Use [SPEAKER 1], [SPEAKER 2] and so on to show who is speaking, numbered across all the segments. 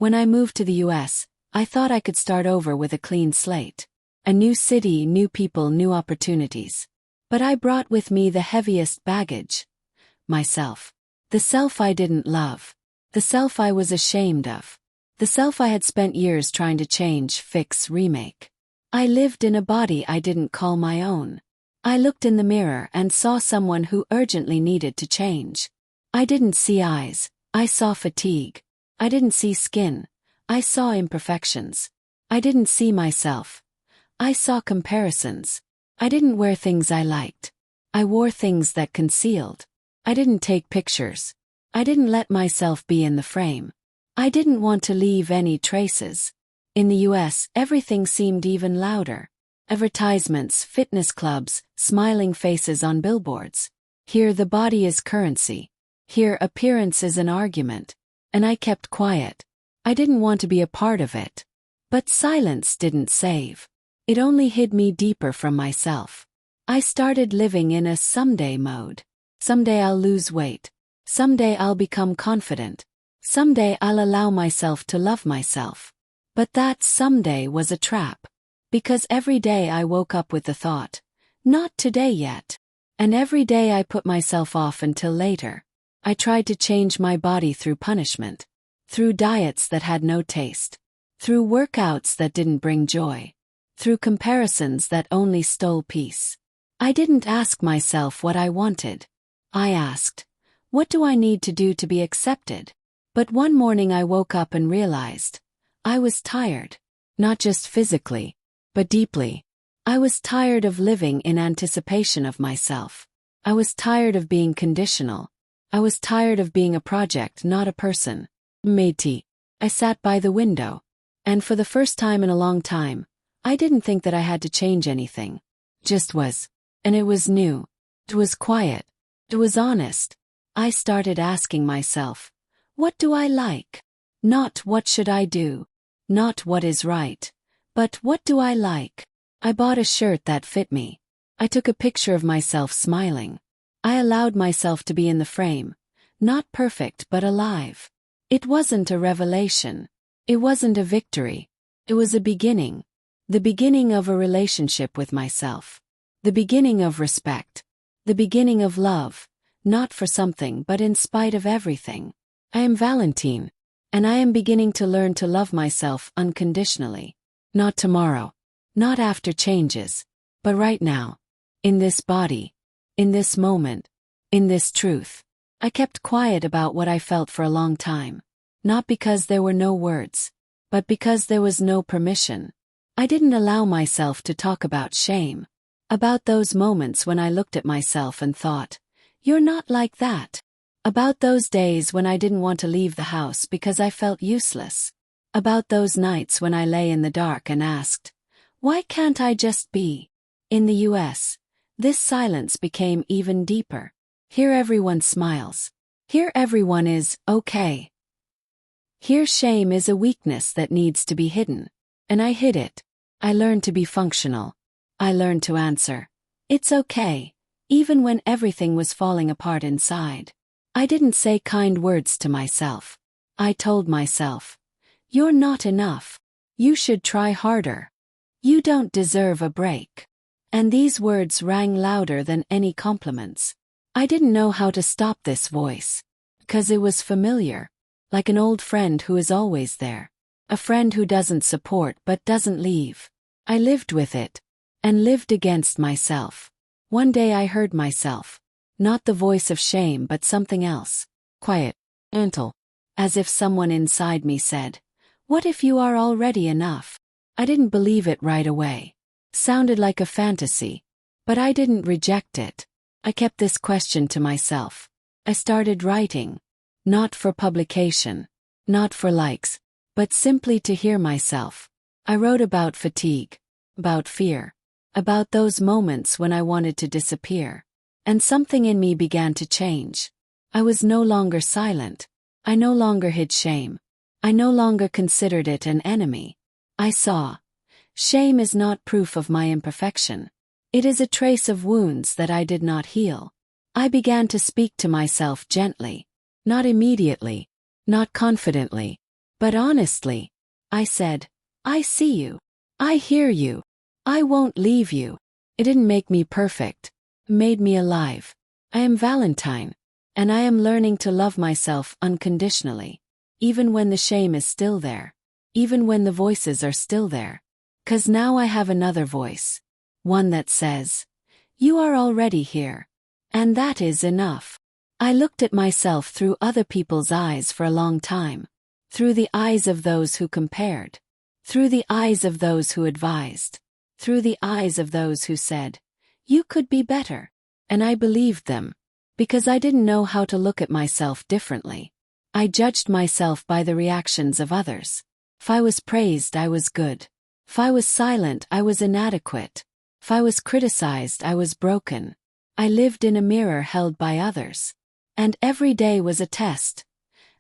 [SPEAKER 1] When I moved to the US, I thought I could start over with a clean slate. A new city, new people, new opportunities. But I brought with me the heaviest baggage. Myself. The self I didn't love. The self I was ashamed of. The self I had spent years trying to change, fix, remake. I lived in a body I didn't call my own. I looked in the mirror and saw someone who urgently needed to change. I didn't see eyes, I saw fatigue. I didn't see skin, I saw imperfections. I didn't see myself. I saw comparisons. I didn't wear things I liked. I wore things that concealed. I didn't take pictures. I didn't let myself be in the frame. I didn't want to leave any traces. In the US, everything seemed even louder. Advertisements, fitness clubs, smiling faces on billboards. Here the body is currency. Here appearance is an argument. And I kept quiet. I didn't want to be a part of it. But silence didn't save. It only hid me deeper from myself. I started living in a someday mode. Someday I'll lose weight. Someday I'll become confident. Someday I'll allow myself to love myself. But that someday was a trap. Because every day I woke up with the thought, not today yet. And every day I put myself off until later. I tried to change my body through punishment. Through diets that had no taste. Through workouts that didn't bring joy. Through comparisons that only stole peace. I didn't ask myself what I wanted. I asked, what do I need to do to be accepted? But one morning I woke up and realized, I was tired. Not just physically, but deeply. I was tired of living in anticipation of myself. I was tired of being conditional. I was tired of being a project, not a person. Made tea. I sat by the window. And for the first time in a long time, I didn't think that I had to change anything. Just was. And it was new. It was quiet. It was honest. I started asking myself, what do I like? Not what should I do? Not what is right. But what do I like? I bought a shirt that fit me. I took a picture of myself smiling. I allowed myself to be in the frame. Not perfect but alive. It wasn't a revelation. It wasn't a victory. It was a beginning. The beginning of a relationship with myself. The beginning of respect. The beginning of love. Not for something but in spite of everything. I am Valentine. And I am beginning to learn to love myself unconditionally. Not tomorrow. Not after changes. But right now. In this body. In this moment. In this truth. I kept quiet about what I felt for a long time. Not because there were no words. But because there was no permission. I didn't allow myself to talk about shame. About those moments when I looked at myself and thought, you're not like that. About those days when I didn't want to leave the house because I felt useless. About those nights when I lay in the dark and asked, why can't I just be? In the US, this silence became even deeper. Here everyone smiles. Here everyone is okay. Here shame is a weakness that needs to be hidden. And I hid it. I learned to be functional. I learned to answer, it's okay, even when everything was falling apart inside. I didn't say kind words to myself. I told myself, you're not enough. You should try harder. You don't deserve a break. And these words rang louder than any compliments. I didn't know how to stop this voice. Because it was familiar. Like an old friend who is always there. A friend who doesn't support but doesn't leave. I lived with it. And lived against myself. One day I heard myself. Not the voice of shame but something else. Quiet. Gentle. As if someone inside me said, what if you are already enough? I didn't believe it right away. Sounded like a fantasy. But I didn't reject it. I kept this question to myself. I started writing. Not for publication. Not for likes. But simply to hear myself. I wrote about fatigue. About fear. About those moments when I wanted to disappear. And something in me began to change. I was no longer silent. I no longer hid shame. I no longer considered it an enemy. I saw. Shame is not proof of my imperfection. It is a trace of wounds that I did not heal. I began to speak to myself gently. Not immediately. Not confidently. But honestly, I said, I see you. I hear you. I won't leave you. It didn't make me perfect. It made me alive. I am Valentine. And I am learning to love myself unconditionally. Even when the shame is still there. Even when the voices are still there. 'Cause now I have another voice. One that says, you are already here. And that is enough. I looked at myself through other people's eyes for a long time. Through the eyes of those who compared. Through the eyes of those who advised. Through the eyes of those who said, you could be better. And I believed them. Because I didn't know how to look at myself differently. I judged myself by the reactions of others. If I was praised, I was good. If I was silent, I was inadequate. If I was criticized, I was broken. I lived in a mirror held by others. And every day was a test.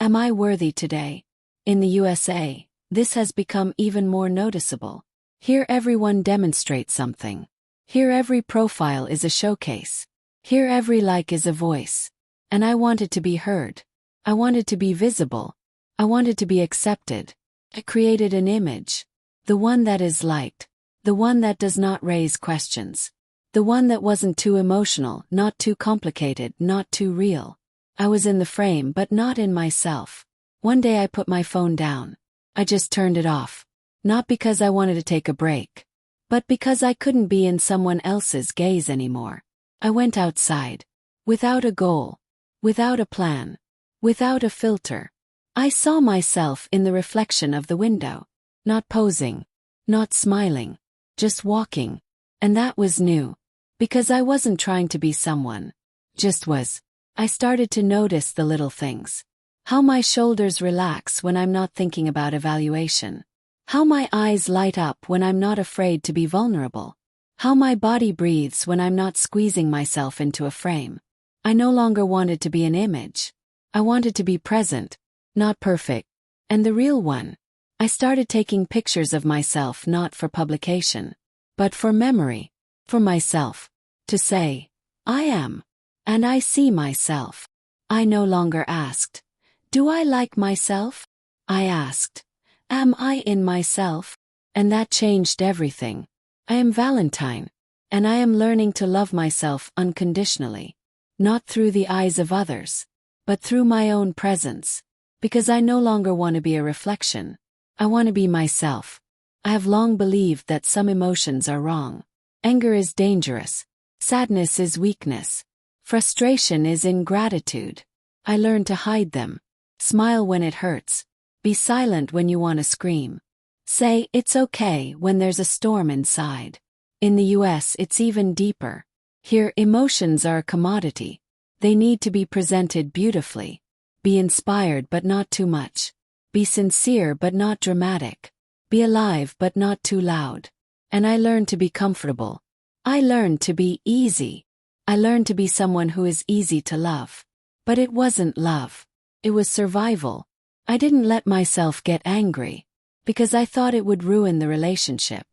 [SPEAKER 1] Am I worthy today? In the USA, this has become even more noticeable. Here everyone demonstrates something. Here every profile is a showcase. Here every like is a voice. And I wanted to be heard. I wanted to be visible. I wanted to be accepted. I created an image. The one that is liked. The one that does not raise questions. The one that wasn't too emotional, not too complicated, not too real. I was in the frame but not in myself. One day I put my phone down. I just turned it off. Not because I wanted to take a break. But because I couldn't be in someone else's gaze anymore. I went outside. Without a goal. Without a plan. Without a filter. I saw myself in the reflection of the window. Not posing. Not smiling. Just walking. And that was new. Because I wasn't trying to be someone. Just was. I started to notice the little things. How my shoulders relax when I'm not thinking about evaluation. How my eyes light up when I'm not afraid to be vulnerable. How my body breathes when I'm not squeezing myself into a frame. I no longer wanted to be an image. I wanted to be present, not perfect, and the real one. I started taking pictures of myself not for publication, but for memory, for myself. To say, I am, and I see myself. I no longer asked, do I like myself? I asked, am I in myself? And that changed everything. I am Valentine, and I am learning to love myself unconditionally, not through the eyes of others, but through my own presence, because I no longer want to be a reflection. I want to be myself. I have long believed that some emotions are wrong. Anger is dangerous. Sadness is weakness. Frustration is ingratitude. I learned to hide them. Smile when it hurts. Be silent when you want to scream. Say, it's okay when there's a storm inside. In the US, it's even deeper. Here, emotions are a commodity. They need to be presented beautifully. Be inspired but not too much. Be sincere but not dramatic. Be alive but not too loud. And I learned to be comfortable. I learned to be easy. I learned to be someone who is easy to love. But it wasn't love. It was survival. I didn't let myself get angry. Because I thought it would ruin the relationship.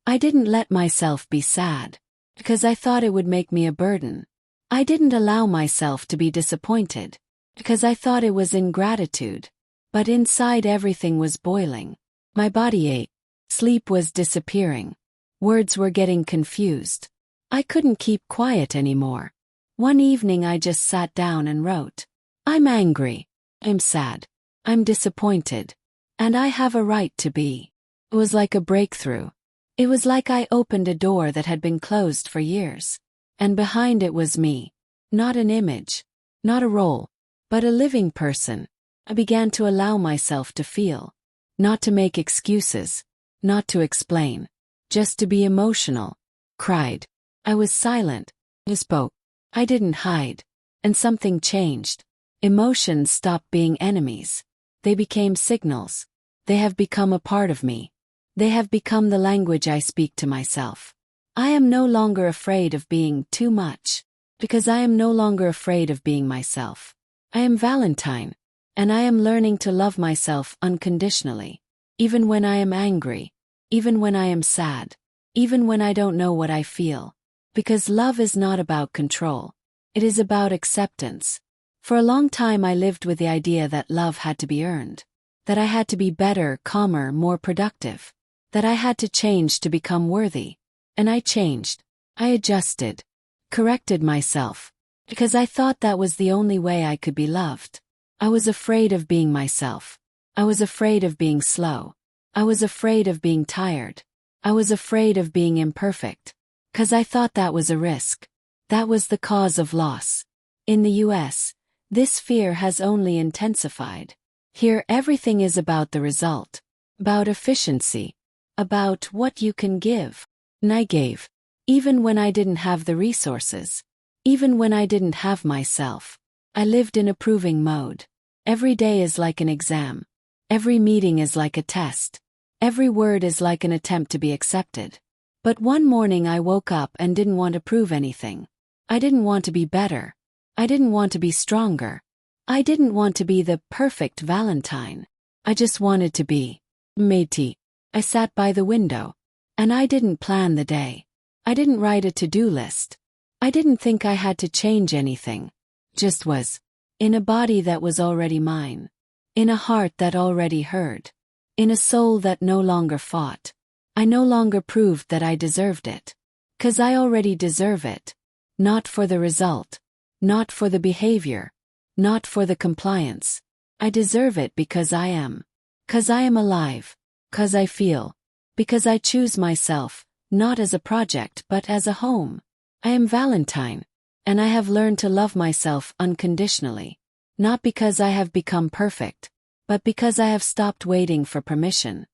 [SPEAKER 1] I didn't let myself be sad. Because I thought it would make me a burden. I didn't allow myself to be disappointed. Because I thought it was ingratitude. But inside everything was boiling. My body ached. Sleep was disappearing. Words were getting confused. I couldn't keep quiet anymore. One evening I just sat down and wrote. I'm angry. I'm sad. I'm disappointed. And I have a right to be. It was like a breakthrough. It was like I opened a door that had been closed for years. And behind it was me. Not an image. Not a role. But a living person. I began to allow myself to feel. Not to make excuses. Not to explain. Just to be emotional. Cried. I was silent. I spoke. I didn't hide. And something changed. Emotions stopped being enemies. They became signals. They have become a part of me. They have become the language I speak to myself. I am no longer afraid of being too much. Because I am no longer afraid of being myself. I am Valentine. And I am learning to love myself unconditionally. Even when I am angry. Even when I am sad. Even when I don't know what I feel. Because love is not about control. It is about acceptance. For a long time I lived with the idea that love had to be earned. That I had to be better, calmer, more productive. That I had to change to become worthy. And I changed. I adjusted. Corrected myself. Because I thought that was the only way I could be loved. I was afraid of being myself. I was afraid of being slow. I was afraid of being tired. I was afraid of being imperfect. 'Cause I thought that was a risk. That was the cause of loss. In the US, this fear has only intensified. Here everything is about the result. About efficiency. About what you can give. And I gave. Even when I didn't have the resources. Even when I didn't have myself. I lived in a proving mode. Every day is like an exam. Every meeting is like a test. Every word is like an attempt to be accepted. But one morning I woke up and didn't want to prove anything. I didn't want to be better. I didn't want to be stronger. I didn't want to be the perfect Valentine. I just wanted to be matey. I sat by the window. And I didn't plan the day. I didn't write a to-do list. I didn't think I had to change anything. Just was. In a body that was already mine. In a heart that already heard. In a soul that no longer fought. I no longer proved that I deserved it. 'Cause I already deserve it. Not for the result. Not for the behavior. Not for the compliance. I deserve it because I am. 'Cause I am alive. 'Cause I feel. Because I choose myself, not as a project but as a home. I am Valentine. And I have learned to love myself unconditionally. Not because I have become perfect, but because I have stopped waiting for permission.